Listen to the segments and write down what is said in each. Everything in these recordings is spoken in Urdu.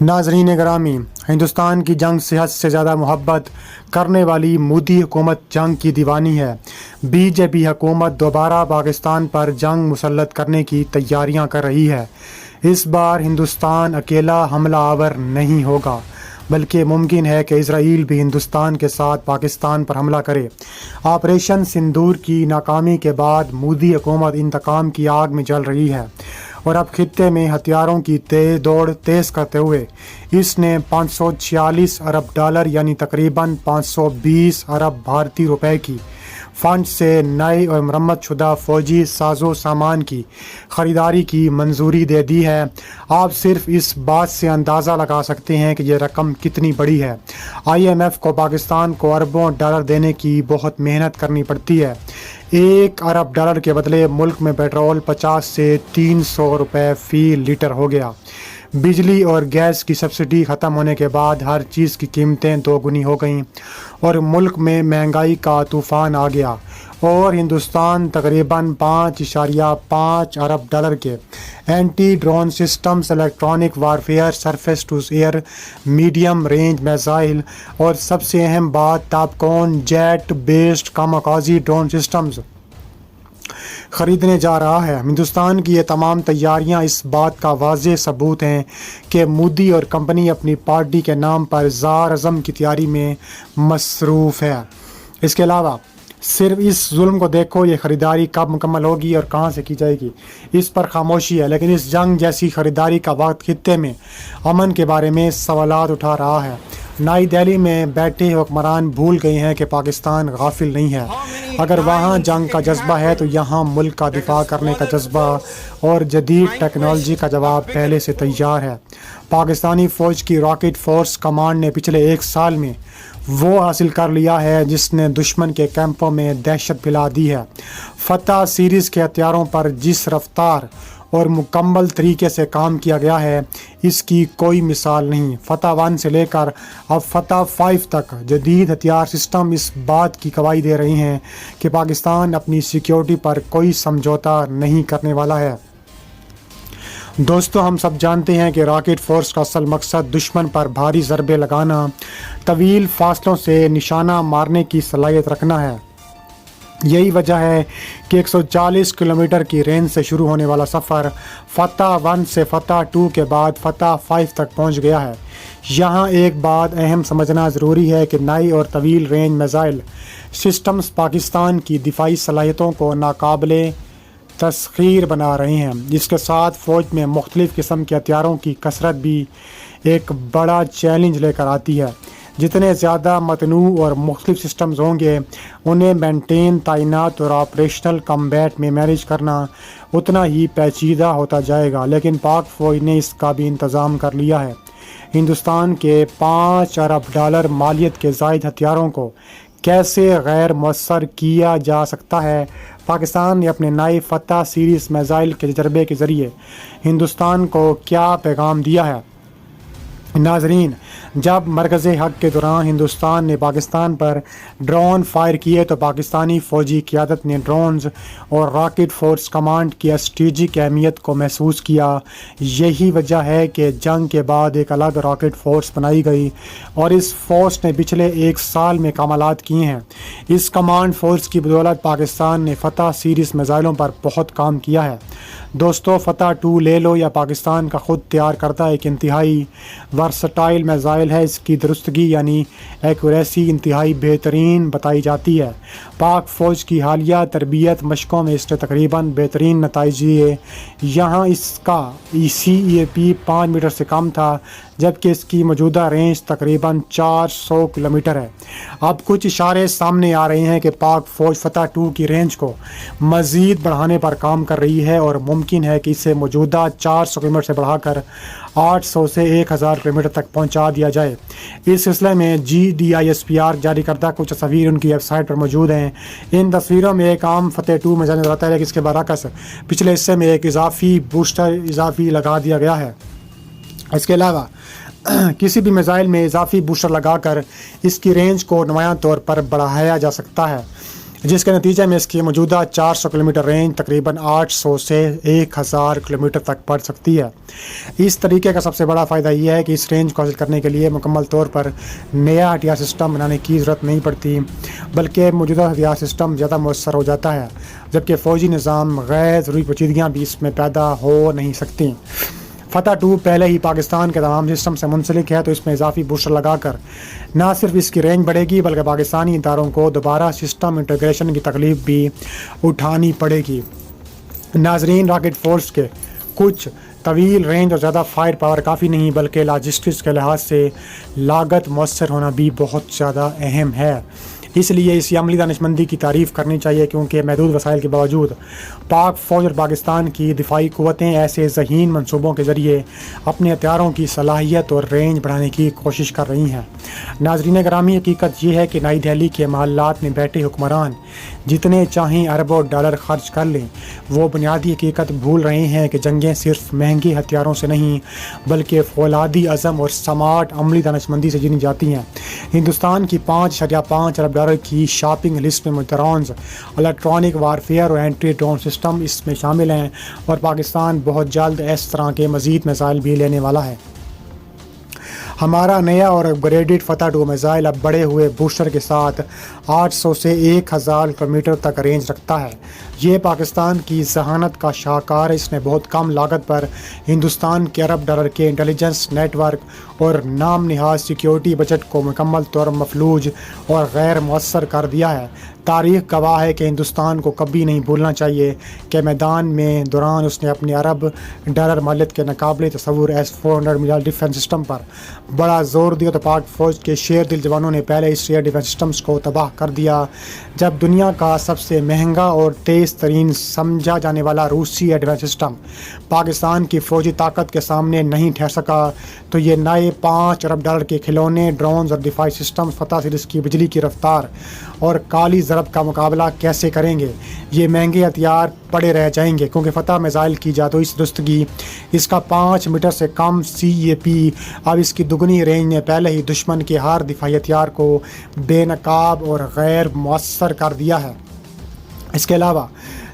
ناظرین گرامی، ہندوستان کی جنگ سے حد سے زیادہ محبت کرنے والی مودی حکومت جنگ کی دیوانی ہے۔ بی جے پی حکومت دوبارہ پاکستان پر جنگ مسلط کرنے کی تیاریاں کر رہی ہے۔ اس بار ہندوستان اکیلا حملہ آور نہیں ہوگا، بلکہ ممکن ہے کہ اسرائیل بھی ہندوستان کے ساتھ پاکستان پر حملہ کرے۔ آپریشن سندور کی ناکامی کے بعد مودی حکومت انتقام کی آگ میں جل رہی ہے اور اب خطے میں ہتھیاروں کی دوڑ تیز کرتے ہوئے اس نے $546 ارب یعنی تقریباً 520 ارب بھارتی روپے کی فنڈ سے نئے اور مرمت شدہ فوجی سازو سامان کی خریداری کی منظوری دے دی ہے۔ آپ صرف اس بات سے اندازہ لگا سکتے ہیں کہ یہ رقم کتنی بڑی ہے۔ IMF کو پاکستان کو اربوں ڈالر دینے کی بہت محنت کرنی پڑتی ہے۔ $1 ارب کے بدلے ملک میں پیٹرول 50 سے 300 روپے فی لیٹر ہو گیا۔ بجلی اور گیس کی سبسڈی ختم ہونے کے بعد ہر چیز کی قیمتیں دوگنی ہو گئیں اور ملک میں مہنگائی کا طوفان آ گیا، اور ہندوستان تقریباً $5.5 ارب کے anti drone systems, electronic warfare, surface to air medium range missile اور سب سے اہم بات ٹاپ کون jet based kamikaze drone systems خریدنے جا رہا ہے۔ ہندوستان کی یہ تمام تیاریاں اس بات کا واضح ثبوت ہیں کہ مودی اور کمپنی اپنی پارٹی کے نام پر زار اعظم کی تیاری میں مصروف ہے۔ اس کے علاوہ صرف اس ظلم کو دیکھو، یہ خریداری کب مکمل ہوگی اور کہاں سے کی جائے گی، اس پر خاموشی ہے، لیکن اس جنگ جیسی خریداری کا وقت خطے میں امن کے بارے میں سوالات اٹھا رہا ہے۔ نئی دہلی میں بیٹھے حکمران بھول گئے ہیں کہ پاکستان غافل نہیں ہے۔ اگر وہاں جنگ کا جذبہ ہے تو یہاں ملک کا دفاع کرنے کا جذبہ اور جدید ٹیکنالوجی کا جواب پہلے سے تیار ہے۔ پاکستانی فوج کی راکٹ فورس کمانڈ نے پچھلے 1 سال میں وہ حاصل کر لیا ہے جس نے دشمن کے کیمپوں میں دہشت پھیلا دی ہے۔ فتح سیریز کے ہتھیاروں پر جس رفتار اور مکمل طریقے سے کام کیا گیا ہے، اس کی کوئی مثال نہیں۔ فتح 1 سے لے کر اب فتح 5 تک جدید ہتھیار سسٹم اس بات کی گواہی دے رہے ہیں کہ پاکستان اپنی سیکیورٹی پر کوئی سمجھوتا نہیں کرنے والا ہے۔ دوستو، ہم سب جانتے ہیں کہ راکٹ فورس کا اصل مقصد دشمن پر بھاری ضربے لگانا، طویل فاصلوں سے نشانہ مارنے کی صلاحیت رکھنا ہے۔ یہی وجہ ہے کہ 140 کلومیٹر کی رینج سے شروع ہونے والا سفر فتح 1 سے فتح 2 کے بعد فتح 5 تک پہنچ گیا ہے۔ یہاں ایک بات اہم سمجھنا ضروری ہے کہ نئی اور طویل رینج میزائل سسٹمز پاکستان کی دفاعی صلاحیتوں کو ناقابل تسخیر بنا رہے ہیں۔ اس کے ساتھ فوج میں مختلف قسم کے ہتھیاروں کی کثرت بھی ایک بڑا چیلنج لے کر آتی ہے۔ جتنے زیادہ متنوع اور مختلف سسٹمز ہوں گے، انہیں مینٹین، تعینات اور آپریشنل کمبیٹ میں مینیج کرنا اتنا ہی پیچیدہ ہوتا جائے گا، لیکن پاک فوج نے اس کا بھی انتظام کر لیا ہے۔ ہندوستان کے $5 ارب مالیت کے زائد ہتھیاروں کو کیسے غیر مؤثر کیا جا سکتا ہے؟ پاکستان نے اپنے نئے فتح سیریز میزائل کے تجربے کے ذریعے ہندوستان کو کیا پیغام دیا ہے؟ ناظرین، جب مرکز حق کے دوران ہندوستان نے پاکستان پر ڈرون فائر کیے تو پاکستانی فوجی قیادت نے ڈرونز اور راکٹ فورس کمانڈ کی اسٹریٹجک اہمیت کو محسوس کیا۔ یہی وجہ ہے کہ جنگ کے بعد ایک الگ راکٹ فورس بنائی گئی اور اس فورس نے پچھلے 1 سال میں کمالات کیے ہیں۔ اس کمانڈ فورس کی بدولت پاکستان نے فتح سیریز میزائلوں پر بہت کام کیا ہے۔ دوستو، فتح 2 لے لو یا پاکستان کا خود تیار کرتا ایک انتہائی ورسٹائل میزائل ہے۔ اس کی درستگی یعنی ایکوریسی انتہائی بہترین بتائی جاتی ہے۔ پاک فوج کی حالیہ تربیت مشقوں میں اس نے تقریباً بہترین نتائج دیے۔ یہاں اس کا CEAP 5 میٹر سے کم تھا، جبکہ اس کی موجودہ رینج تقریباً 400 کلومیٹر ہے۔ اب کچھ اشارے سامنے آ رہے ہیں کہ پاک فوج فتح 2 کی رینج کو مزید بڑھانے پر کام کر رہی ہے اور ممکن ہے کہ اسے موجودہ 400 کلومیٹر سے بڑھا کر 800 سے 1000 کلومیٹر تک پہنچا دیا جائے۔ اس سلسلے میں GDISPR جاری کردہ کچھ تصاویر ان کی ویب سائٹ پر موجود ہیں۔ ان تصویروں میں ایک عام فتح 2 میزائل نظر آتا ہے، لیکن اس کے برعکس پچھلے حصے میں ایک اضافی بوسٹر لگا دیا گیا ہے۔ اس کے علاوہ کسی بھی میزائل میں اضافی بوسٹر لگا کر اس کی رینج کو نمایاں طور پر بڑھایا جا سکتا ہے۔ جس کے نتیجے میں اس کی موجودہ 400 کلومیٹر رینج تقریباً 800 سے 1000 کلومیٹر تک بڑھ سکتی ہے۔ اس طریقے کا سب سے بڑا فائدہ یہ ہے کہ اس رینج کو حاصل کرنے کے لیے مکمل طور پر نیا ہتھیار سسٹم بنانے کی ضرورت نہیں پڑتی، بلکہ موجودہ ہتھیار سسٹم زیادہ مؤثر ہو جاتا ہے، جبکہ فوجی نظام غیر ضروری پیچیدگیاں بھی اس میں پیدا ہو نہیں سکتی۔ فتح 2 پہلے ہی پاکستان کے تمام سسٹم سے منسلک ہے، تو اس میں اضافی بوسٹر لگا کر نہ صرف اس کی رینج بڑھے گی بلکہ پاکستانی اداروں کو دوبارہ سسٹم انٹیگریشن کی تکلیف بھی اٹھانی پڑے گی۔ ناظرین، راکٹ فورس کے کچھ طویل رینج اور زیادہ فائر پاور کافی نہیں، بلکہ لاجسٹکس کے لحاظ سے لاگت مؤثر ہونا بھی بہت زیادہ اہم ہے۔ اس لیے اسی عملی دانشمندی کی تعریف کرنی چاہیے، کیونکہ محدود وسائل کے باوجود پاک فوج اور پاکستان کی دفاعی قوتیں ایسے ذہین منصوبوں کے ذریعے اپنے ہتھیاروں کی صلاحیت اور رینج بڑھانے کی کوشش کر رہی ہیں۔ ناظرین گرامی، حقیقت یہ ہے کہ نئی دہلی کے محلات میں بیٹھے حکمران جتنے چاہیں اربوں ڈالر خرچ کر لیں، وہ بنیادی حقیقت بھول رہے ہیں کہ جنگیں صرف مہنگے ہتھیاروں سے نہیں بلکہ فولادی عزم اور سمارٹ عملی دانشمندی سے جیتی جاتی ہیں۔ ہندوستان کی 5.5 ارب ڈالر کی شاپنگ لسٹ میں ڈرونز، الیکٹرانک وارفیئر اور اینٹی ڈرون سسٹم اس میں شامل ہیں، اور پاکستان بہت جلد اس طرح کے مزید میزائل بھی لینے والا ہے۔ ہمارا نیا اور اپ گریڈڈ فتح 2 میزائل اب بڑے ہوئے بوسٹر کے ساتھ 800 سے 1000 کلومیٹر تک رینج رکھتا ہے۔ یہ پاکستان کی ذہانت کا شاہکار ہے۔ اس نے بہت کم لاگت پر ہندوستان کے ارب ڈالر کے انٹیلیجنس نیٹ ورک اور نام نہاد سیکیورٹی بجٹ کو مکمل طور مفلوج اور غیر مؤثر کر دیا ہے۔ تاریخ گواہ ہے کہ ہندوستان کو کبھی نہیں بھولنا چاہیے کہ میدان میں دوران اس نے اپنے ارب ڈالر مالیت کے ناقابل تصور S-400 میزائل ڈیفنس سسٹم پر بڑا زور دیا، تو پاک فوج کے شیر دل جوانوں نے پہلے اس ایئر ڈیفنس سسٹمز کو تباہ کر دیا۔ جب دنیا کا سب سے مہنگا اور تیز ترین سمجھا جانے والا روسی ایئر ڈیفنس سسٹم پاکستان کی فوجی طاقت کے سامنے نہیں ٹھہر سکا، تو یہ نئے 5 ارب ڈالر کے کھلونے، ڈرونز اور دفاعی سسٹم فتح سیریز کی بجلی کی رفتار اور کالی ضرب کا مقابلہ کیسے کریں گے؟ یہ مہنگے ہتھیار پڑے رہ جائیں گے، کیونکہ فتح میزائل کی جادوئی درستگی، اس کا 5 میٹر سے کم CAP اب اس کی دگنی رینج نے پہلے ہی دشمن کے ہر دفاعی ہتھیار کو بے نقاب اور غیر مؤثر کر دیا ہے۔ اس کے علاوہ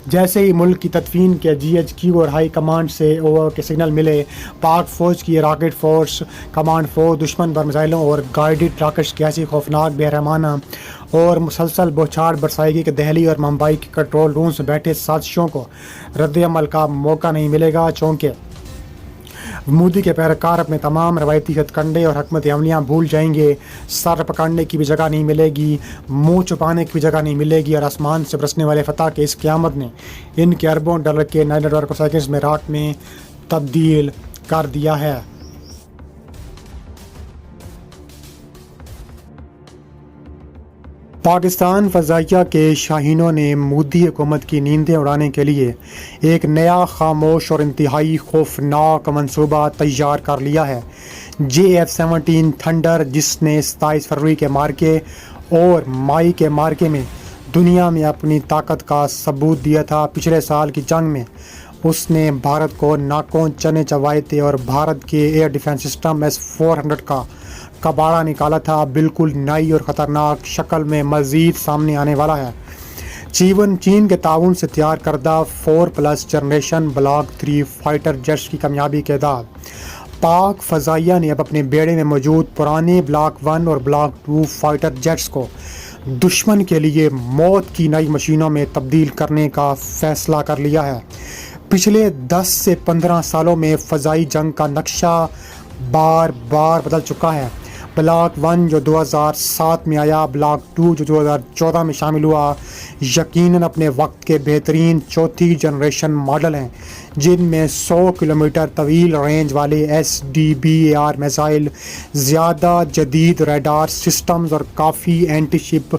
جیسے ہی ملک کی تدفین کے GHQ اور ہائی کمانڈ سے اوور کے سگنل ملے، پاک فوج کی راکٹ فورس کمانڈ فورس دشمن پر میزائلوں اور گائیڈڈ راکٹس کی ایسی خوفناک بے رحمانہ اور مسلسل بوچھاڑ برسائے گی کہ دہلی اور ممبئی کے کنٹرول رومز میں بیٹھے سازشوں کو رد عمل کا موقع نہیں ملے گا، چونکہ مودی کے پیروکار اپنے تمام روایتی ہتھ کنڈے اور حکمت عملیاں بھول جائیں گے۔ سر پکڑنے کی بھی جگہ نہیں ملے گی، منہ چھپانے کی بھی جگہ نہیں ملے گی، اور آسمان سے برسنے والے فتح کے اس قیامت نے ان کے اربوں ڈالر کے نئے نیٹ ورک کو سیکنڈز میں راک میں تبدیل کر دیا ہے۔ پاکستان فضائیہ کے شاہینوں نے مودی حکومت کی نیندیں اڑانے کے لیے ایک نیا خاموش اور انتہائی خوفناک منصوبہ تیار کر لیا ہے۔ JF-17 تھنڈر، جس نے 27 فروری کے معرکے اور مئی کے معرکے میں دنیا میں اپنی طاقت کا ثبوت دیا تھا۔ پچھلے سال کی جنگ میں اس نے بھارت کو ناکوں چنے چبائے تھے اور بھارت کے ایئر ڈیفنس سسٹم S-400 کا کباڑہ نکالا تھا۔ بالکل نئی اور خطرناک شکل میں مزید سامنے آنے والا ہے۔ چین کے تعاون سے تیار کردہ 4+ جنریشن بلاک 3 فائٹر جیٹس کی کامیابی کے بعد پاک فضائیہ نے اب اپنے بیڑے میں موجود پرانے بلاک 1 اور بلاک 2 فائٹر جیٹس کو دشمن کے لیے موت کی نئی مشینوں میں تبدیل کرنے کا فیصلہ کر لیا ہے۔ پچھلے 10 سے 15 سالوں میں فضائی جنگ کا نقشہ بار بار بدل چکا ہے۔ بلاک 1 جو 2007 میں آیا، بلاک 2 جو 2014 میں شامل ہوا، یقیناً اپنے وقت کے بہترین چوتھی جنریشن ماڈل ہیں، جن میں 100 کلومیٹر طویل رینج والے SDBAR میزائل، زیادہ جدید ریڈار سسٹمز اور کافی اینٹی شپ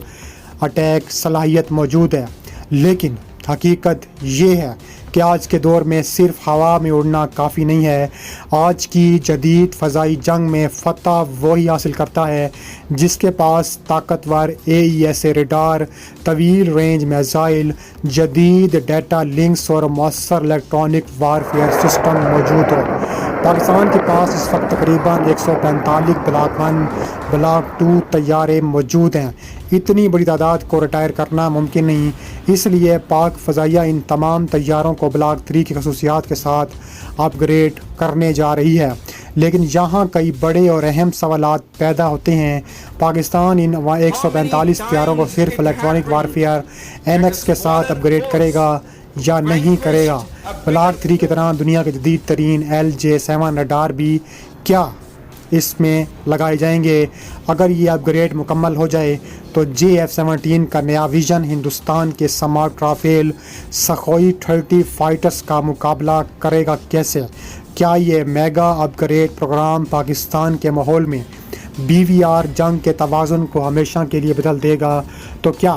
اٹیک صلاحیت موجود ہے۔ لیکن حقیقت یہ ہے کہ آج کے دور میں صرف ہوا میں اڑنا کافی نہیں ہے۔ آج کی جدید فضائی جنگ میں فتح وہی حاصل کرتا ہے جس کے پاس طاقتور AESA ریڈار، طویل رینج میزائل، جدید ڈیٹا لنکس اور مؤثر الیکٹرانک وارفیئر سسٹم موجود ہو۔ پاکستان کے پاس اس وقت تقریباً 145 بلاک 1 بلاک 2 طیارے موجود ہیں۔ اتنی بڑی تعداد کو ریٹائر کرنا ممکن نہیں، اس لیے پاک فضائیہ ان تمام طیاروں کو بلاک 3 کی خصوصیات کے ساتھ اپ گریڈ کرنے جا رہی ہے۔ لیکن یہاں کئی بڑے اور اہم سوالات پیدا ہوتے ہیں۔ پاکستان ان 145 طیاروں کو صرف الیکٹرانک وارفیئر MX کے ساتھ اپ گریڈ کرے گا یا نہیں کرے گا؟ بلاک 3 کی طرح دنیا کے جدید ترین LJ-7 ریڈار بھی کیا اس میں لگائے جائیں گے؟ اگر یہ اپ گریڈ مکمل ہو جائے تو JF-17 کا نیا ویژن ہندوستان کے سمارٹ رافیل سخوئی 30 فائٹرز کا مقابلہ کرے گا کیسے؟ کیا یہ میگا اپ گریڈ پروگرام پاکستان کے ماحول میں BVR جنگ کے توازن کو ہمیشہ کے لیے بدل دے گا؟ تو کیا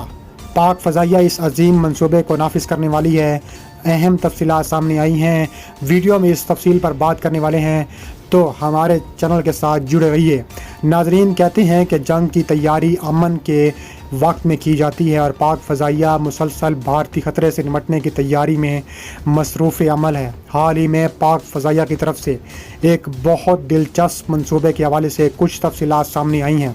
پاک فضائیہ اس عظیم منصوبے کو نافذ کرنے والی ہے؟ اہم تفصیلات سامنے آئی ہیں، ویڈیو میں اس تفصیل پر بات کرنے والے ہیں، تو ہمارے چینل کے ساتھ جڑے رہیے۔ ناظرین کہتے ہیں کہ جنگ کی تیاری امن کے وقت میں کی جاتی ہے اور پاک فضائیہ مسلسل بھارتی خطرے سے نمٹنے کی تیاری میں مصروف عمل ہے۔ حال ہی میں پاک فضائیہ کی طرف سے ایک بہت دلچسپ منصوبے کے حوالے سے کچھ تفصیلات سامنے آئی ہیں۔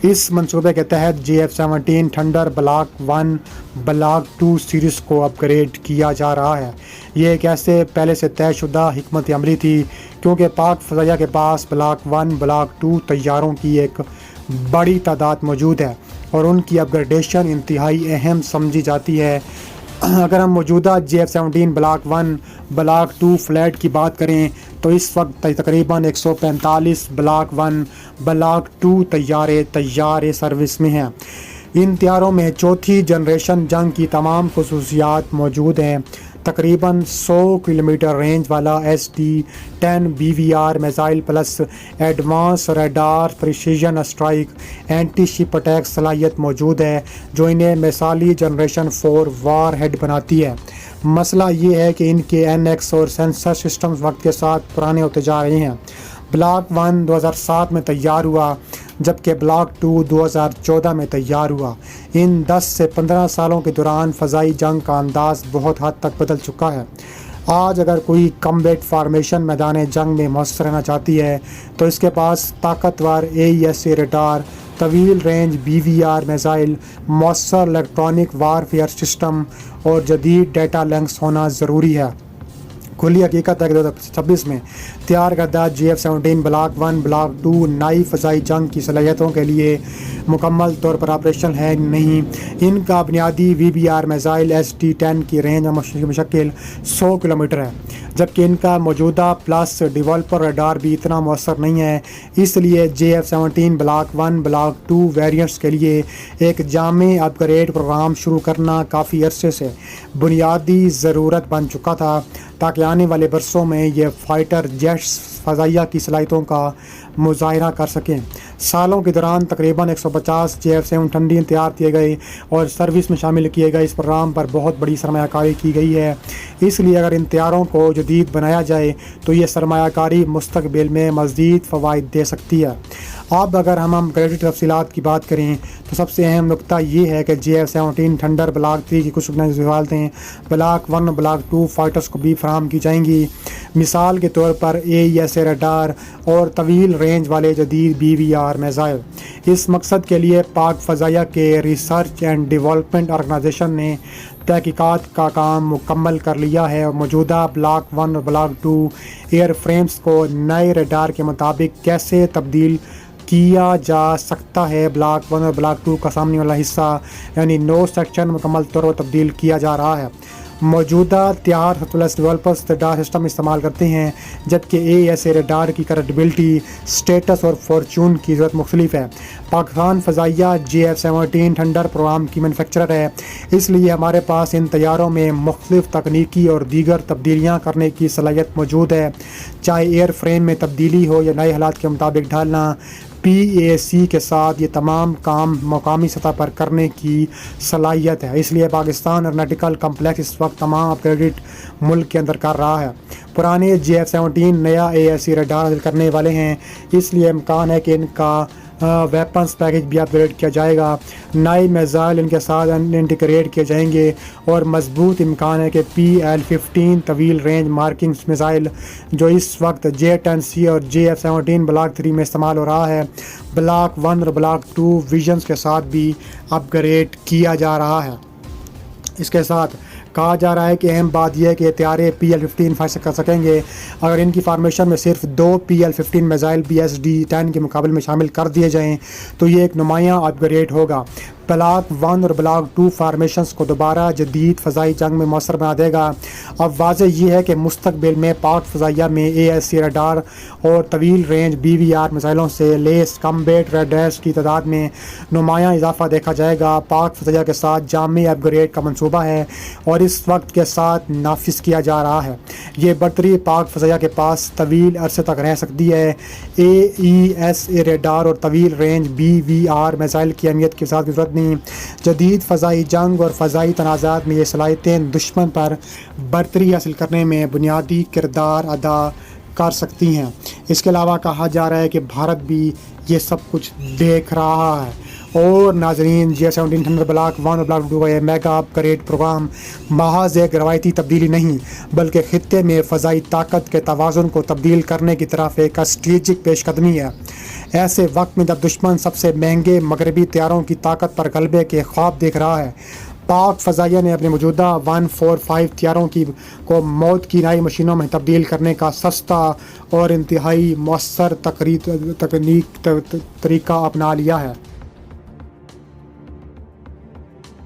اس منصوبے کے تحت JF-17 thunder block 1 block 2 series کو اپ گریڈ کیا جا رہا ہے۔ یہ ایک ایسے پہلے سے طے شدہ حکمت عملی تھی کیونکہ پاک فضائیہ کے پاس بلاک 1 بلاک 2 طیاروں کی ایک بڑی تعداد موجود ہے اور ان کی اپ گریڈیشن انتہائی اہم سمجھی جاتی ہے۔ اگر ہم موجودہ JF-17 بلاک 1 بلاک 2 فلیٹ کی بات کریں تو اس وقت تقریباً 145 بلاک 1 بلاک 2 طیارے سروس میں ہیں۔ ان طیاروں میں چوتھی جنریشن جنگ کی تمام خصوصیات موجود ہیں۔ تقریباً 100 کلومیٹر رینج والا SD-10 BVR missile plus advance radar precision strike anti ship attack صلاحیت موجود ہے جو انہیں مثالی جنریشن 4 وار ہیڈ بناتی ہے۔ مسئلہ یہ ہے کہ ان کے NX اور سینسر سسٹمز وقت کے ساتھ پرانے ہوتے جا رہے ہیں۔ بلاک 1 2007 میں تیار ہوا جبکہ بلاک 2 2014 میں تیار ہوا۔ ان 10 سے 15 سالوں کے دوران فضائی جنگ کا انداز بہت حد تک بدل چکا ہے۔ آج اگر کوئی کمبیٹ فارمیشن میدان جنگ میں مؤثر رہنا چاہتی ہے تو اس کے پاس طاقتور AESA ریڈار، طویل رینج BVR میزائل، مؤثر الیکٹرانک وارفیئر سسٹم اور جدید ڈیٹا لنکس ہونا ضروری ہے۔ کھلی حقیقت ہے کہ 2026 میں تیار کردہ JF-17 بلاک 1 بلاک 2 نئی فضائی جنگ کی صلاحیتوں کے لیے مکمل طور پر آپریشن ہے نہیں۔ ان کا بنیادی VBR میزائل SD-10 کی رینج مشکل 100 کلومیٹر ہے جبکہ ان کا موجودہ پلس ڈیولپر ریڈار بھی اتنا مؤثر نہیں ہے۔ اس لیے JF-17 بلاک 1 بلاک 2 ویریئنٹس کے لیے ایک جامع اپ گریڈ پروگرام شروع کرنا کافی عرصے سے بنیادی ضرورت بن چکا تھا تاکہ آنے والے برسوں میں یہ فائٹر جیٹس فضائیہ کی صلاحیتوں کا مظاہرہ کر سکیں۔ سالوں کے دوران تقریباً 150 JF-17 تیار کیے گئے اور سروس میں شامل کیے گئے۔ اس پروگرام پر بہت بڑی سرمایہ کاری کی گئی ہے، اس لیے اگر ان طیاروں کو جدید بنایا جائے تو یہ سرمایہ کاری مستقبل میں مزید فوائد دے سکتی ہے۔ اب اگر ہم گریڈ تفصیلات کی بات کریں تو سب سے اہم نقطہ یہ ہے کہ JF-17 تھنڈر بلاک 3 کی کچھ بنیادی حالتیں بلاک 1 بلاک 2 فائٹرز کو بھی فراہم کی جائیں گی۔ مثال کے طور پر AESA ریڈار اور طویل رینج والے جدید BVR میزائل۔ اس مقصد کے لیے پاک فضائیہ کے ریسرچ اینڈ ڈیولپمنٹ آرگنائزیشن نے تحقیقات کا کام مکمل کر لیا ہے اور موجودہ بلاک 1 اور بلاک 2 ایئر فریمز کو نئے ریڈار کے مطابق کیسے تبدیل کیا جا سکتا ہے۔ بلاک 1 اور بلاک 2 کا سامنے والا حصہ یعنی نو سیکشن مکمل طور پر تبدیل کیا جا رہا ہے۔ موجودہ تیار پلس ڈیولپرز ریڈار سسٹم استعمال کرتے ہیں جبکہ AESA ریڈار کی کریڈیبلٹی، سٹیٹس اور فارچون کی ضرورت مختلف ہے۔ پاکستان فضائیہ JF-17 تھنڈر پروگرام کی مینوفیکچرر ہے، اس لیے ہمارے پاس ان طیاروں میں مختلف تکنیکی اور دیگر تبدیلیاں کرنے کی صلاحیت موجود ہے، چاہے ایئر فریم میں تبدیلی ہو یا نئے حالات کے مطابق ڈھالنا۔ PAC کے ساتھ یہ تمام کام مقامی سطح پر کرنے کی صلاحیت ہے، اس لیے پاکستان ایئروناٹیکل کمپلیکس اس وقت تمام اپ گریڈ ملک کے اندر کر رہا ہے۔ پرانے JF-17 نیا AESA ریڈار حاصل کرنے والے ہیں، اس لیے امکان ہے کہ ان کا ویپنس پیکج بھی اپ گریڈ کیا جائے گا. نئے میزائل ان کے ساتھ انٹیگریٹ کیے جائیں گے اور مضبوط امکان ہے کہ PL-15 طویل رینج مارکنگ میزائل جو اس وقت J-10C اور JF-17 بلاک 3 میں استعمال ہو رہا ہے بلاک 1 اور بلاک 2 ویژنز کے ساتھ بھی اپ گریڈ کیا جا رہا ہے. اس کے ساتھ کہا جا رہا ہے کہ اہم بات یہ ہے کہ طیارے PL-15 فائر کر سکیں گے اگر ان کی فارمیشن میں صرف 2 PL-15 میزائل BSD-10 کے مقابلے میں شامل کر دیے جائیں تو یہ ایک نمایاں اپ گریڈ ہوگا. بلاک 1 اور بلاک 2 فارمیشنز کو دوبارہ جدید فضائی جنگ میں مؤثر بنا دے گا. اب واضح یہ ہے کہ مستقبل میں پاک فضائیہ میں ASC ریڈار اور طویل رینج BVR میزائلوں سے لیس کمبیٹ ریڈارز کی تعداد میں نمایاں اضافہ دیکھا جائے گا. پاک فضائیہ کے ساتھ جامع اپ گریڈ کا منصوبہ ہے اور اس وقت کے ساتھ نافذ کیا جا رہا ہے. یہ برتری پاک فضائیہ کے پاس طویل عرصے تک رہ سکتی ہے. AESA ریڈار اور طویل رینج BVR میزائل کی اہمیت کے ساتھ ضرورت نہیں. جدید فضائی جنگ اور فضائی تنازعات میں یہ صلاحیتیں دشمن پر برتری حاصل کرنے میں بنیادی کردار ادا کر سکتی ہیں. اس کے علاوہ کہا جا رہا ہے کہ بھارت بھی یہ سب کچھ دیکھ رہا ہے. اور ناظرین J-17 تھنڈر بلاک 1 اور بلاک 2 کا یہ میگا اپ گریڈ پروگرام محض ایک روایتی تبدیلی نہیں بلکہ خطے میں فضائی طاقت کے توازن کو تبدیل کرنے کی طرف ایک اسٹریٹجک پیش قدمی ہے. ایسے وقت میں جب دشمن سب سے مہنگے مغربی طیاروں کی طاقت پر غلبے کے خواب دیکھ رہا ہے پاک فضائیہ نے اپنے موجودہ 145 طیاروں کو موت کی نئی مشینوں میں تبدیل کرنے کا سستا اور انتہائی مؤثر طریقہ اپنا لیا ہے.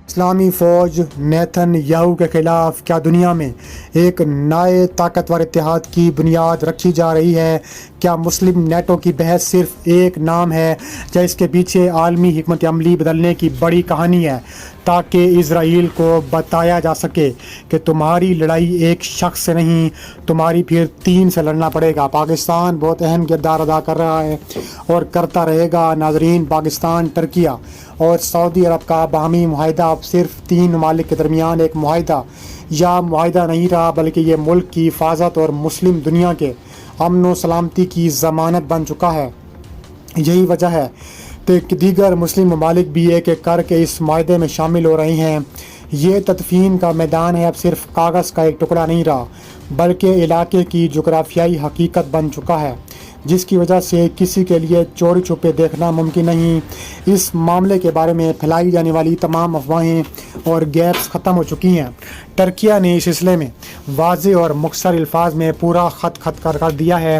اسلامی فوج نیتن یاہو کے خلاف کیا دنیا میں ایک نئے طاقتور اتحاد کی بنیاد رکھی جا رہی ہے؟ کیا مسلم نیٹو کی بحث صرف ایک نام ہے یا اس کے پیچھے عالمی حکمت عملی بدلنے کی بڑی کہانی ہے تاکہ اسرائیل کو بتایا جا سکے کہ تمہاری لڑائی ایک شخص سے نہیں تمہاری پھر 3 سے لڑنا پڑے گا؟ پاکستان بہت اہم کردار ادا کر رہا ہے اور کرتا رہے گا. ناظرین پاکستان ترکیہ اور سعودی عرب کا باہمی معاہدہ اب صرف 3 ممالک کے درمیان ایک معاہدہ یا معاہدہ نہیں رہا بلکہ یہ ملک کی حفاظت اور مسلم دنیا کے امن و سلامتی کی ضمانت بن چکا ہے. یہی وجہ ہے کہ دیگر مسلم ممالک بھی ایک ایک کر کے اس معاہدے میں شامل ہو رہے ہیں. یہ تدفین کا میدان ہے اب صرف کاغذ کا ایک ٹکڑا نہیں رہا بلکہ علاقے کی جغرافیائی حقیقت بن چکا ہے جس کی وجہ سے کسی کے لیے چوری چھپے دیکھنا ممکن نہیں. اس معاملے کے بارے میں پھیلائی جانے والی تمام افواہیں اور گیپس ختم ہو چکی ہیں. ترکیہ نے اس سلسلے میں واضح اور مختصر الفاظ میں پورا خط کر دیا ہے.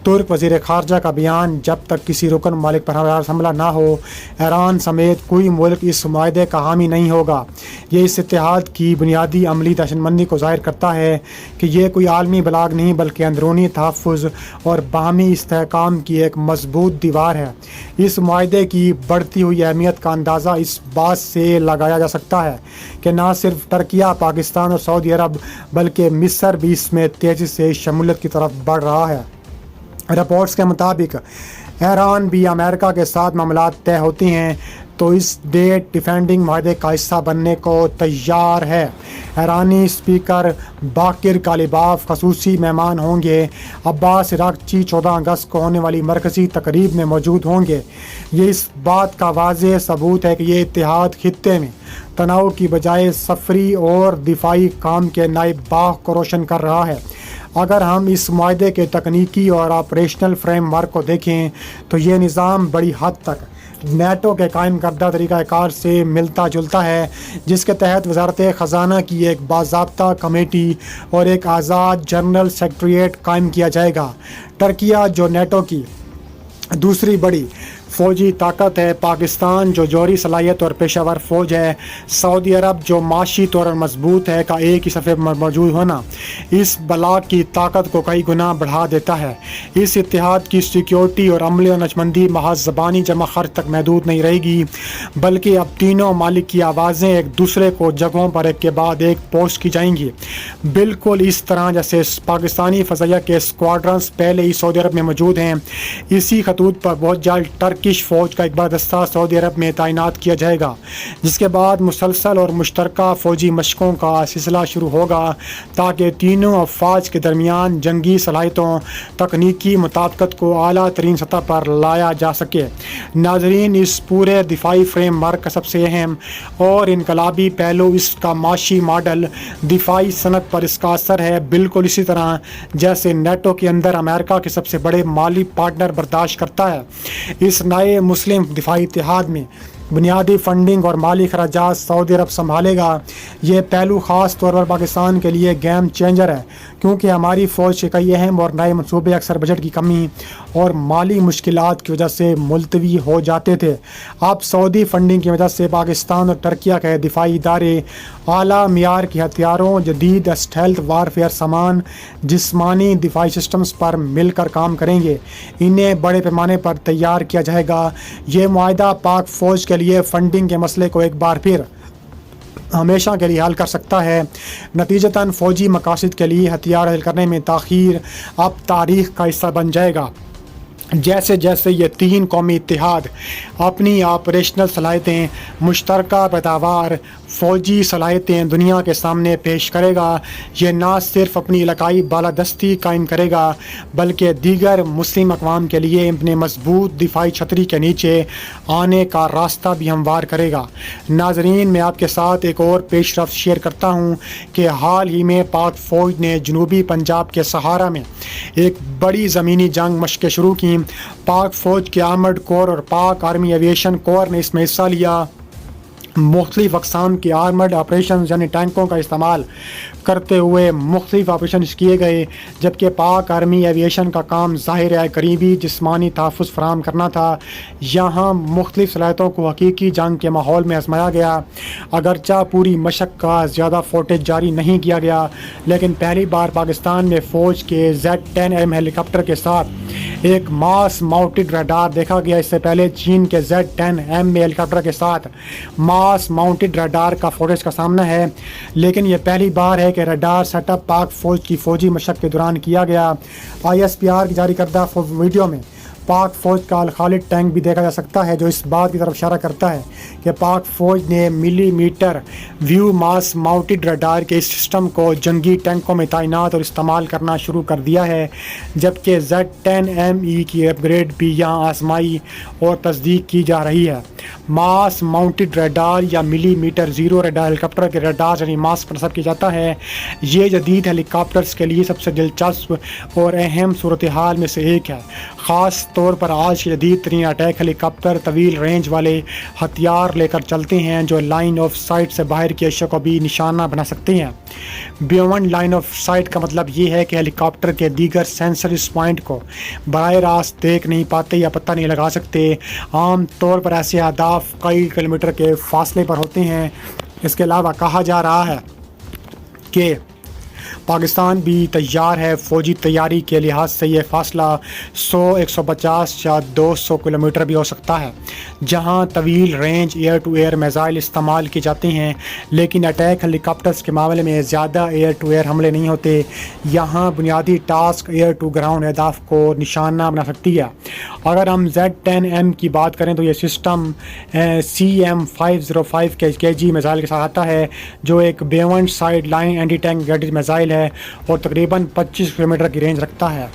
ترک وزیر خارجہ کا بیان جب تک کسی رکن ممالک پر حملہ نہ ہو ایران سمیت کوئی ملک اس معاہدے کا حامی نہیں ہوگا. یہ اس اتحاد کی بنیادی عملی دہشت مندی کو ظاہر کرتا ہے کہ یہ کوئی عالمی بلاگ نہیں بلکہ اندرونی تحفظ اور باہمی استحکام کی ایک مضبوط دیوار ہے. اس معاہدے کی بڑھتی ہوئی اہمیت کا اندازہ اس بات سے لگایا جا سکتا ہے کہ نہ صرف ترکیہ پاکستان اور سعودی عرب بلکہ مصر بھی اس میں تیزی سے شمولیت کی طرف بڑھ رہا ہے. رپورٹس کے مطابق ایران بھی امریکہ کے ساتھ معاملات طے ہوتے ہیں تو اس ڈیٹ ڈیفینڈنگ معاہدے کا حصہ بننے کو تیار ہے. ایرانی اسپیکر باقر کالیباف خصوصی مہمان ہوں گے. عباس عراقچی 14 اگست کو ہونے والی مرکزی تقریب میں موجود ہوں گے. یہ اس بات کا واضح ثبوت ہے کہ یہ اتحاد خطے میں تناؤ کی بجائے سفری اور دفاعی کام کے نئے باغ کو روشن کر رہا ہے. اگر ہم اس معاہدے کے تکنیکی اور آپریشنل فریم ورک کو دیکھیں تو یہ نظام بڑی حد تک نیٹو کے قائم کردہ طریقہ کار سے ملتا جلتا ہے جس کے تحت وزارت خزانہ کی ایک باضابطہ کمیٹی اور ایک آزاد جنرل سیکریٹریٹ قائم کیا جائے گا. ترکیہ جو نیٹو کی دوسری بڑی فوجی طاقت ہے، پاکستان جو جوہری صلاحیت اور پیشہ ور فوج ہے، سعودی عرب جو معاشی طور پر مضبوط ہے کا ایک ہی صفحے پر موجود ہونا اس بلاک کی طاقت کو کئی گنا بڑھا دیتا ہے. اس اتحاد کی سیکیورٹی اور عملی و نشمندی محض زبانی جمع خرچ تک محدود نہیں رہے گی بلکہ اب تینوں ممالک کی آوازیں ایک دوسرے کو جگہوں پر ایک کے بعد ایک پوسٹ کی جائیں گی، بالکل اس طرح جیسے پاکستانی فضائیہ کے اسکواڈرنز پہلے ہی سعودی عرب میں موجود ہیں. اسی خطوط پر بہت جلد ٹرکش فوج کا ایک بڑا دستہ سعودی عرب میں تعینات کیا جائے گا، جس کے بعد مسلسل اور مشترکہ فوجی مشقوں کا سلسلہ شروع ہوگا تاکہ تینوں افواج کے درمیان جنگی صلاحیتوں تکنیکی مطابقت کو اعلیٰ ترین سطح پر لایا جا سکے۔ ناظرین، اس پورے دفاعی فریم ورک کا سب سے اہم اور انقلابی پہلو اس کا معاشی ماڈل دفاعی صنعت پر اس کا اثر ہے، بالکل اسی طرح جیسے نیٹو کے اندر امریکہ کے سب سے بڑے مالی پارٹنر برداشت کرتا ہے۔ اس نئے مسلم دفاعی اتحاد میں بنیادی فنڈنگ اور مالی اخراجات سعودی عرب سنبھالے گا۔ یہ پہلو خاص طور پر پاکستان کے لیے گیم چینجر ہے، کیونکہ ہماری فوج کے کئی اہم اور نئے منصوبے اکثر بجٹ کی کمی اور مالی مشکلات کی وجہ سے ملتوی ہو جاتے تھے۔ اب سعودی فنڈنگ کی وجہ سے پاکستان اور ترکیہ کے دفاعی ادارے اعلیٰ معیار کے ہتھیاروں، جدید اسٹیلتھ وارفیئر سامان، جسمانی دفاعی سسٹمز پر مل کر کام کریں گے۔ انہیں بڑے پیمانے پر تیار کیا جائے گا۔ یہ معاہدہ پاک فوج کے لیے فنڈنگ کے مسئلے کو ایک بار پھر ہمیشہ کے لیے حل کر سکتا ہے۔ نتیجتاً فوجی مقاصد کے لیے ہتھیار حاصل کرنے میں تاخیر اب تاریخ کا حصہ بن جائے گا۔ جیسے جیسے یہ تین قومی اتحاد اپنی آپریشنل صلاحیتیں، مشترکہ پیداوار، فوجی صلاحیتیں دنیا کے سامنے پیش کرے گا، یہ نہ صرف اپنی علاقائی بالادستی قائم کرے گا بلکہ دیگر مسلم اقوام کے لیے اپنے مضبوط دفاعی چھتری کے نیچے آنے کا راستہ بھی ہموار کرے گا۔ ناظرین، میں آپ کے ساتھ ایک اور پیش رفت شیئر کرتا ہوں کہ حال ہی میں پاک فوج نے جنوبی پنجاب کے سہارا میں ایک بڑی زمینی جنگ مشقیں شروع کی۔ پاک فوج کے آرمڈ کور اور پاک آرمی ایویشن کور نے اس میں حصہ لیا۔ مختلف اقسام کے آرمڈ آپریشنز یعنی ٹینکوں کا استعمال کرتے ہوئے مختلف آپریشنز کیے گئے، جبکہ پاک آرمی ایویشن کا کام ظاہر ہے قریبی جسمانی تحفظ فراہم کرنا تھا۔ یہاں مختلف صلاحیتوں کو حقیقی جنگ کے ماحول میں آزمایا گیا۔ اگرچہ پوری مشق کا زیادہ فوٹیج جاری نہیں کیا گیا، لیکن پہلی بار پاکستان میں فوج کے Z-10M ہیلی کاپٹر کے ساتھ ایک ماس ماؤنٹڈ ریڈار دیکھا گیا۔ اس سے پہلے چین کے Z-10M ہیلی کاپٹر کے ساتھ ماس ماؤنٹڈ ریڈار کا فوٹیج کا سامنا ہے، لیکن یہ پہلی بار ہے کہ ریڈار سیٹ اپ پاک فوج کی فوجی مشق کے دوران کیا گیا۔ ISPR کی جاری کردہ ویڈیو میں پاک فوج کا الخالد ٹینک بھی دیکھا جا سکتا ہے، جو اس بات کی طرف اشارہ کرتا ہے کہ پاک فوج نے ملی میٹر ویو ماس ماؤنٹڈ ریڈار کے اس سسٹم کو جنگی ٹینکوں میں تعینات اور استعمال کرنا شروع کر دیا ہے، جبکہ Z-10ME کی اپ گریڈ بھی یہاں آزمائی اور تصدیق کی جا رہی ہے۔ ماس ماؤنٹڈ ریڈار یا ملی میٹر زیرو ریڈار ہیلی کاپٹر کے ریڈار یعنی ماس پر نصب کیا جاتا ہے۔ یہ جدید ہیلی کاپٹرز کے لیے سب سے دلچسپ اور اہم صورتحال میں سے ایک ہے، خاص طور پر آج کے جدید ترین اٹیک ہیلی کاپٹر طویل رینج والے ہتھیار لے کر چلتے ہیں جو لائن آف سائٹ سے باہر کی اشیاء کو بھی نشانہ بنا سکتے ہیں۔ بیونڈ لائن آف سائٹ کا مطلب یہ ہے کہ ہیلی کاپٹر کے دیگر سینسر اس پوائنٹ کو براہ راست دیکھ نہیں پاتے یا پتہ نہیں لگا سکتے۔ عام طور پر ایسے اہداف کئی کلومیٹر کے فاصلے پر ہوتے ہیں۔ اس کے علاوہ کہا جا رہا ہے کہ پاکستان بھی تیار ہے۔ فوجی تیاری کے لحاظ سے یہ فاصلہ 100، 150 یا 200 کلومیٹر بھی ہو سکتا ہے، جہاں طویل range air to air missile استعمال کی جاتے ہیں، لیکن اٹیک ہیلی کاپٹرز کے معاملے میں زیادہ ایئر ٹو ایئر حملے نہیں ہوتے۔ یہاں بنیادی ٹاسک ایئر ٹو گراؤنڈ اہداف کو نشانہ بنا سکتی ہے۔ اگر ہم Z-10M کی بات کریں تو یہ سسٹم CM-505 KG میزائل کے ساتھ آتا ہے، جو ایک beyond sight line anti tank guided missile ہے اور تقریباً 25 کلومیٹر کی رینج رکھتا ہے۔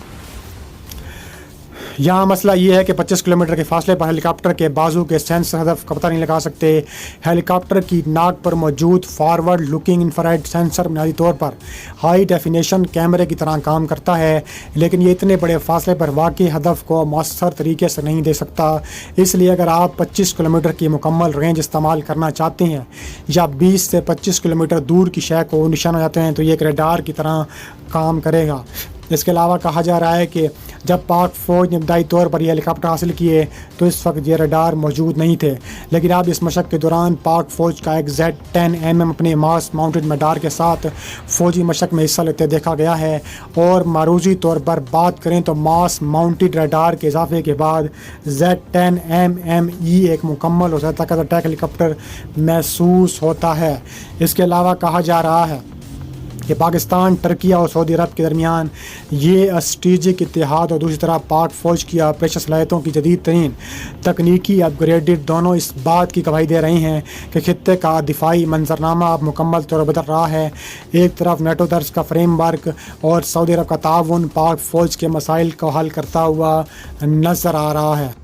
یہاں مسئلہ یہ ہے کہ 25 کلومیٹر کے فاصلے پر ہیلی کاپٹر کے بازو کے سینسر ہدف کا پتہ نہیں لگا سکتے۔ ہیلی کاپٹر کی ناک پر موجود فارورڈ لوکنگ انفراریڈ سینسر بنیادی طور پر ہائی ڈیفینیشن کیمرے کی طرح کام کرتا ہے، لیکن یہ اتنے بڑے فاصلے پر واقعی ہدف کو مؤثر طریقے سے نہیں دے سکتا۔ اس لیے اگر آپ 25 کلومیٹر کی مکمل رینج استعمال کرنا چاہتے ہیں یا 20 سے 25 کلومیٹر دور کی شے کو نشانہ جاتے ہیں تو یہ ایک ریڈار کی طرح کام کرے گا۔ اس کے علاوہ کہا جا رہا ہے کہ جب پاک فوج نے ابتدائی طور پر یہ ہیلی کاپٹر حاصل کیے تو اس وقت یہ ریڈار موجود نہیں تھے، لیکن اب اس مشق کے دوران پاک فوج کا ایک Z-10M اپنے ماس ماؤنٹڈ ریڈار کے ساتھ فوجی مشق میں حصہ لیتے دیکھا گیا ہے۔ اور معروضی طور پر بات کریں تو ماس ماؤنٹڈ ریڈار کے اضافے کے بعد Z-10ME ایک مکمل اور زیادہ اٹیک ہیلی کاپٹر محسوس ہوتا ہے۔ اس کے علاوہ کہا جا رہا ہے یہ پاکستان، ترکی اور سعودی عرب کے درمیان یہ اسٹریٹجک اتحاد اور دوسری طرف پاک فوج کی آپریشن صلاحیتوں کی جدید ترین تکنیکی اپ گریڈڈ دونوں اس بات کی گواہی دے رہے ہیں کہ خطے کا دفاعی منظرنامہ اب مکمل طور پر بدل رہا ہے۔ ایک طرف نیٹو درس کا فریم ورک اور سعودی عرب کا تعاون پاک فوج کے مسائل کو حل کرتا ہوا نظر آ رہا ہے۔